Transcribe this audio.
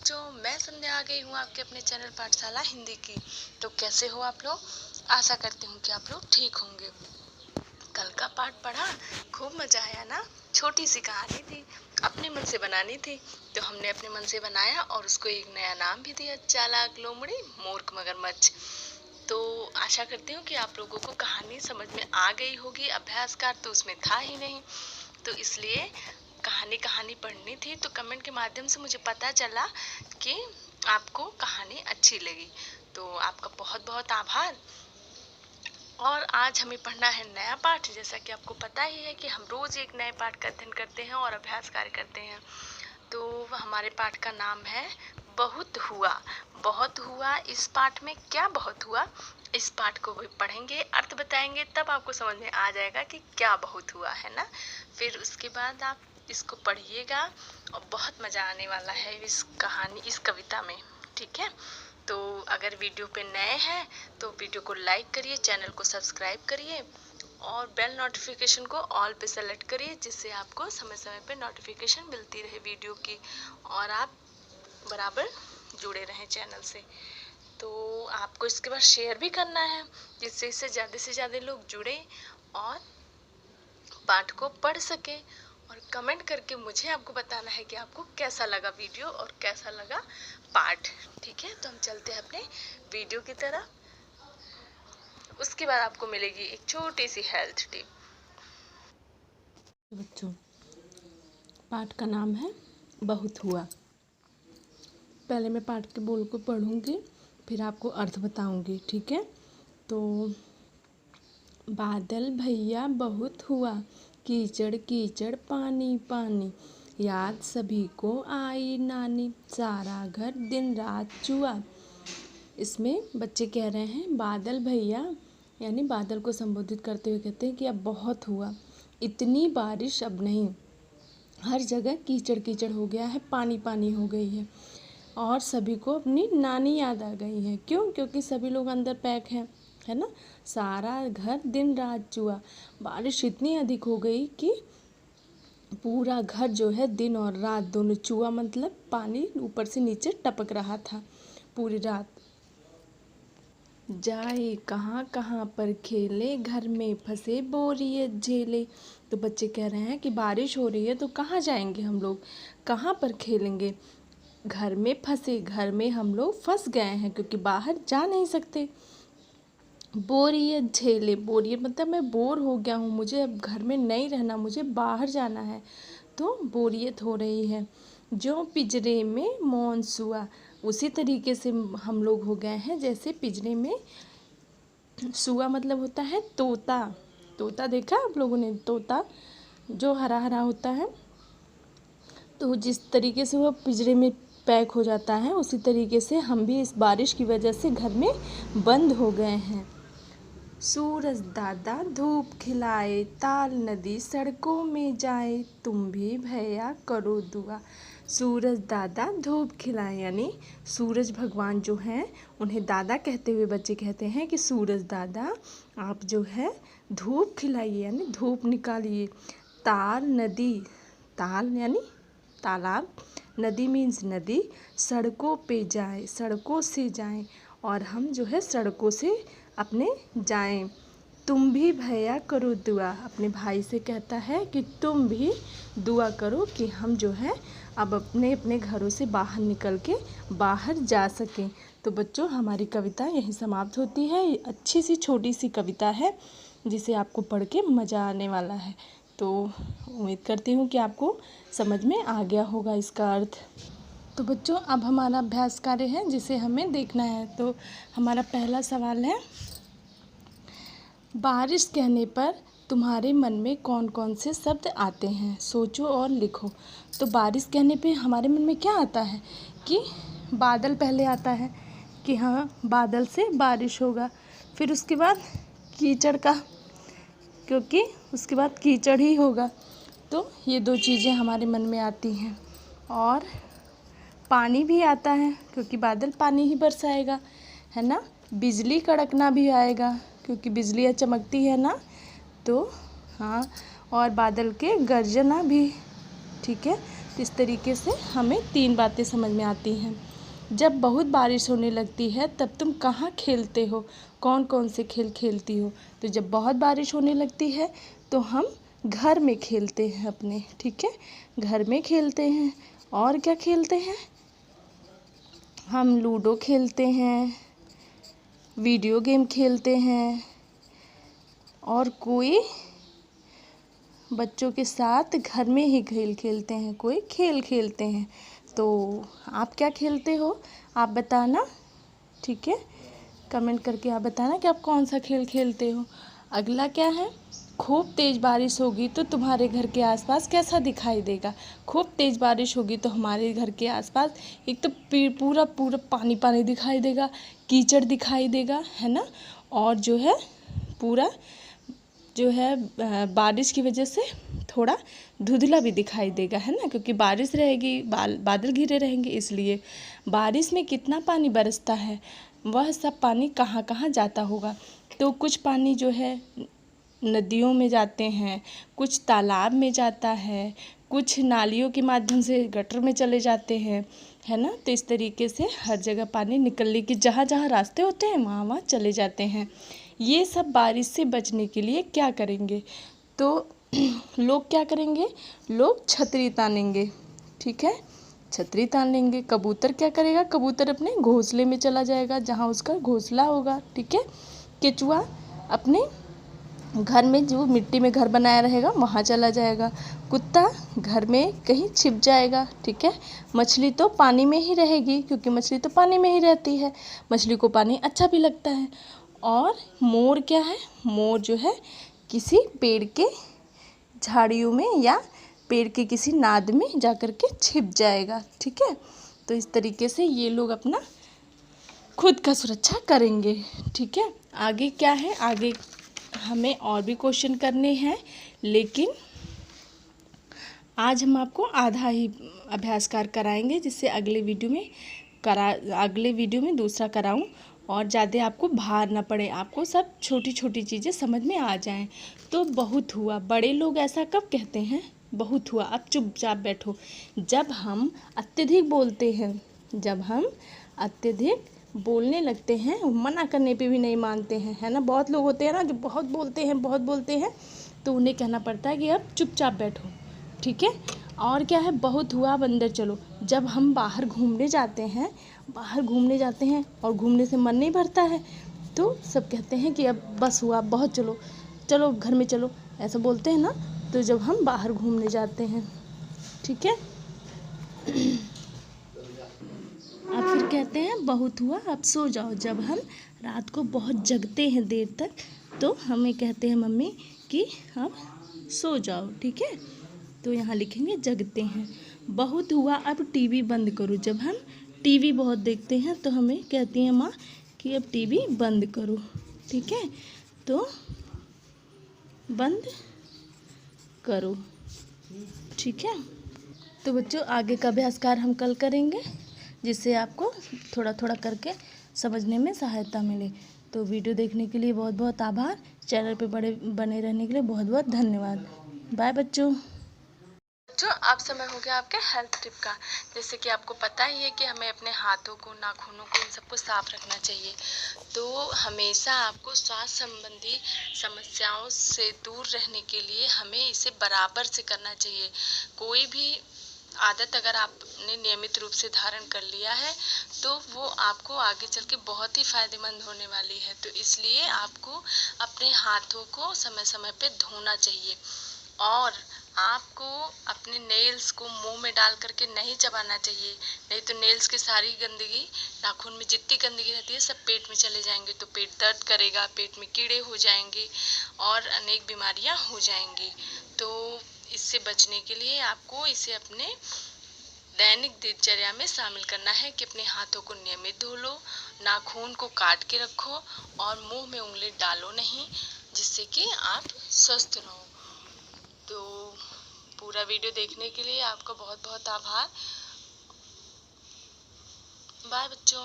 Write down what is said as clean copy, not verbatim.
बच्चों, मैं संध्या आ गई हूँ आपके अपने चैनल पाठशाला हिंदी की। तो कैसे हो आप लोग? आशा करती हूँ कि आप लोग ठीक होंगे। कल का पाठ पढ़ा, खूब मजा आया ना। छोटी सी कहानी थी, अपने मन से बनानी थी, तो हमने अपने मन से बनाया और उसको एक नया नाम भी दिया, चालाक लोमड़ी मूर्ख मगरमच्छ। तो आशा करती हूँ कि आप लोगों को कहानी समझ में आ गई होगी। अभ्यासकार तो उसमें था ही नहीं, तो इसलिए कहानी पढ़नी थी। तो कमेंट के माध्यम से मुझे पता चला कि आपको कहानी अच्छी लगी, तो आपका बहुत बहुत आभार। और आज हमें पढ़ना है नया पाठ। जैसा कि आपको पता ही है कि हम रोज एक नए पाठ का अध्ययन करते हैं और अभ्यास कार्य करते हैं। तो हमारे पाठ का नाम है बहुत हुआ। बहुत हुआ। इस पाठ में क्या बहुत हुआ, इस पाठ को भी पढ़ेंगे, अर्थ बताएंगे, तब आपको समझ में आ जाएगा कि क्या बहुत हुआ, है ना। फिर उसके बाद आप इसको पढ़िएगा और बहुत मजा आने वाला है इस कहानी, इस कविता में। ठीक है, तो अगर वीडियो पे नए हैं तो वीडियो को लाइक करिए, चैनल को सब्सक्राइब करिए और बेल नोटिफिकेशन को ऑल पे सेलेक्ट करिए, जिससे आपको समय समय पे नोटिफिकेशन मिलती रहे वीडियो की और आप बराबर जुड़े रहें चैनल से। तो आपको इसके बाद शेयर भी करना है, जिससे इससे ज़्यादा लोग जुड़े और पाठ को पढ़ सके। और कमेंट करके मुझे आपको बताना है कि आपको कैसा लगा वीडियो और कैसा लगा पाठ। ठीक है, तो हम चलते हैं अपने वीडियो की तरफ। उसके बाद आपको मिलेगी एक छोटी सी हेल्थ टिप। बच्चों, पाठ का नाम है बहुत हुआ। पहले मैं पाठ के बोल को पढ़ूंगी, फिर आपको अर्थ बताऊंगी। ठीक है, तो बादल भैया बहुत हुआ, कीचड़ कीचड़ पानी पानी, याद सभी को आई नानी, सारा घर दिन रात चुआ। इसमें बच्चे कह रहे हैं बादल भैया, यानी बादल को संबोधित करते हुए कहते हैं कि अब बहुत हुआ, इतनी बारिश अब नहीं, हर जगह कीचड़ कीचड़ हो गया है, पानी पानी हो गई है और सभी को अपनी नानी याद आ गई है। क्यों? क्योंकि सभी लोग अंदर पैक हैं, है ना। सारा घर दिन रात चुआ, बारिश इतनी अधिक हो गई कि पूरा घर जो है दिन और रात दोनों चुआ, मतलब पानी ऊपर से नीचे टपक रहा था पूरी रात। जाए कहाँ कहाँ पर खेले, घर में फंसे बोरियत झेले। तो बच्चे कह रहे हैं कि बारिश हो रही है तो कहाँ जाएंगे हम लोग, कहाँ पर खेलेंगे। घर में फंसे, घर में हम लोग फंस गए हैं क्योंकि बाहर जा नहीं सकते। बोरियत झेले, बोरियत मतलब मैं बोर हो गया हूँ, मुझे अब घर में नहीं रहना, मुझे बाहर जाना है, तो बोरियत हो रही है। जो पिंजरे में मौन सुआ, उसी तरीके से हम लोग हो गए हैं जैसे पिंजरे में सुआ मतलब होता है तोता। तोता देखा आप लोगों ने? तोता जो हरा हरा होता है, तो जिस तरीके से वह पिंजरे में पैक हो जाता है, उसी तरीके से हम भी इस बारिश की वजह से घर में बंद हो गए हैं। सूरज दादा धूप खिलाए, ताल नदी सड़कों में जाए, तुम भी भैया करो दुआ। सूरज दादा धूप खिलाए, यानी सूरज भगवान जो हैं उन्हें दादा कहते हुए बच्चे कहते हैं कि सूरज दादा आप जो है धूप खिलाइए, यानी धूप निकालिए। ताल नदी, ताल यानी तालाब, नदी मीन्स नदी, सड़कों पे जाए, सड़कों से जाएं, और हम जो है सड़कों से अपने जाएं। तुम भी भैया करो दुआ, अपने भाई से कहता है कि तुम भी दुआ करो कि हम जो है अब अपने अपने घरों से बाहर निकल के बाहर जा सकें। तो बच्चों, हमारी कविता यहीं समाप्त होती है। अच्छी सी छोटी सी कविता है जिसे आपको पढ़ के मज़ा आने वाला है। तो उम्मीद करती हूँ कि आपको समझ में आ गया होगा इसका अर्थ। तो बच्चों, अब हमारा अभ्यास कार्य है जिसे हमें देखना है। तो हमारा पहला सवाल है, बारिश कहने पर तुम्हारे मन में कौन कौन से शब्द आते हैं? सोचो और लिखो। तो बारिश कहने पे हमारे मन में क्या आता है कि बादल पहले आता है कि हाँ बादल से बारिश होगा, फिर उसके बाद कीचड़ का, क्योंकि उसके बाद कीचड़ ही होगा, तो ये दो चीज़ें हमारे मन में आती हैं। और पानी भी आता है क्योंकि बादल पानी ही बरसाएगा, है ना। बिजली कड़कना भी आएगा क्योंकि बिजलियाँ चमकती है ना, तो हाँ, और बादल के गरजना भी। ठीक है, इस तरीके से हमें 3 बातें समझ में आती हैं। जब बहुत बारिश होने लगती है तब तुम कहाँ खेलते हो, कौन कौन से खेल खेलती हो? तो जब बहुत बारिश होने लगती है तो हम घर में खेलते हैं अपने, ठीक है, घर में खेलते हैं। और क्या खेलते हैं? हम लूडो खेलते हैं, वीडियो गेम खेलते हैं, और कोई बच्चों के साथ घर में ही खेल खेलते हैं, कोई खेल खेलते हैं। तो आप क्या खेलते हो, आप बताना, ठीक है, कमेंट करके आप बताना कि आप कौन सा खेल खेलते हो। अगला क्या है? खूब तेज़ बारिश होगी तो तुम्हारे घर के आसपास कैसा दिखाई देगा? खूब तेज़ बारिश होगी तो हमारे घर के आसपास एक तो पूरा पूरा पानी पानी दिखाई देगा, कीचड़ दिखाई देगा, है ना। और जो है पूरा जो है बारिश की वजह से थोड़ा धुंधला भी दिखाई देगा, है ना, क्योंकि बारिश रहेगी, बादल घिरे रहेंगे, इसलिए बारिश में कितना पानी बरसता है, वह सब पानी कहाँ कहाँ जाता होगा। तो कुछ पानी जो है नदियों में जाते हैं, कुछ तालाब में जाता है, कुछ नालियों के माध्यम से गटर में चले जाते हैं, है ना। तो इस तरीके से हर जगह पानी निकलने की जहाँ जहाँ रास्ते होते हैं वहाँ वहाँ चले जाते हैं। ये सब बारिश से बचने के लिए क्या करेंगे? तो लोग क्या करेंगे? लोग छतरी तानेंगे, ठीक है, छतरी तान लेंगे। कबूतर क्या करेगा? कबूतर अपने घोंसले में चला जाएगा जहाँ उसका घोंसला होगा, ठीक है। केचुआ अपने घर में जो मिट्टी में घर बनाया रहेगा वहाँ चला जाएगा। कुत्ता घर में कहीं छिप जाएगा, ठीक है। मछली तो पानी में ही रहेगी, क्योंकि मछली तो पानी में ही रहती है, मछली को पानी अच्छा भी लगता है। और मोर क्या है? मोर जो है किसी पेड़ के झाड़ियों में या पेड़ के किसी नाद में जा कर के छिप जाएगा, ठीक है। तो इस तरीके से ये लोग अपना खुद का सुरक्षा करेंगे, ठीक है। आगे क्या है? आगे हमें और भी क्वेश्चन करने हैं, लेकिन आज हम आपको आधा ही अभ्यास कार्य कराएंगे, जिससे अगले वीडियो में दूसरा कराऊं और ज़्यादा आपको भार ना पड़े, आपको सब छोटी छोटी चीज़ें समझ में आ जाएं। तो बहुत हुआ, बड़े लोग ऐसा कब कहते हैं? बहुत हुआ, अब चुपचाप बैठो। जब हम अत्यधिक बोलते हैं, जब हम अत्यधिक बोलने लगते हैं, मना करने पे भी नहीं मानते हैं, है ना। बहुत लोग होते हैं ना जो बहुत बोलते हैं, तो उन्हें कहना पड़ता है कि अब चुपचाप बैठो, ठीक है। और क्या है? बहुत हुआ अब अंदर चलो। जब हम बाहर घूमने जाते हैं और घूमने से मन नहीं भरता है, तो सब कहते हैं कि अब बस हुआ, बहुत चलो, चलो घर में चलो, ऐसा बोलते हैं ना। तो जब हम बाहर घूमने जाते हैं, ठीक है। अब फिर कहते हैं बहुत हुआ अब सो जाओ। जब हम रात को बहुत जगते हैं देर तक, तो हमें कहते हैं मम्मी कि अब सो जाओ, ठीक है। तो यहाँ लिखेंगे जगते हैं। बहुत हुआ अब टीवी बंद करो। जब हम टीवी बहुत देखते हैं तो हमें कहती हैं माँ कि अब टीवी बंद करो, ठीक है। तो बंद करो, ठीक है। तो बच्चों आगे का अभ्यास कार्य हम कल करेंगे, जिससे आपको थोड़ा थोड़ा करके समझने में सहायता मिले। तो वीडियो देखने के लिए बहुत बहुत आभार। चैनल पे बने रहने के लिए बहुत बहुत धन्यवाद। बाय बच्चों। बच्चों अब समय हो गया आपके हेल्थ टिप का। जैसे कि आपको पता ही है कि हमें अपने हाथों को, नाखूनों को, इन सबको साफ रखना चाहिए। तो हमेशा आपको स्वास्थ्य संबंधी समस्याओं से दूर रहने के लिए हमें इसे बराबर से करना चाहिए। कोई भी आदत अगर आपने नियमित रूप से धारण कर लिया है तो वो आपको आगे चल के बहुत ही फायदेमंद होने वाली है। तो इसलिए आपको अपने हाथों को समय समय पे धोना चाहिए, और आपको अपने नेल्स को मुंह में डाल करके नहीं चबाना चाहिए, नहीं तो नेल्स की सारी गंदगी, नाखून में जितनी गंदगी रहती है सब पेट में चले जाएंगे, तो पेट दर्द करेगा, पेट में कीड़े हो जाएंगे और अनेक बीमारियां हो जाएंगी। तो इससे बचने के लिए आपको इसे अपने दैनिक दिनचर्या में शामिल करना है कि अपने हाथों को नियमित धो लो, नाखून को काट के रखो और मुंह में उंगली डालो नहीं, जिससे कि आप स्वस्थ रहो। तो पूरा वीडियो देखने के लिए आपका बहुत बहुत आभार। बाय बच्चों।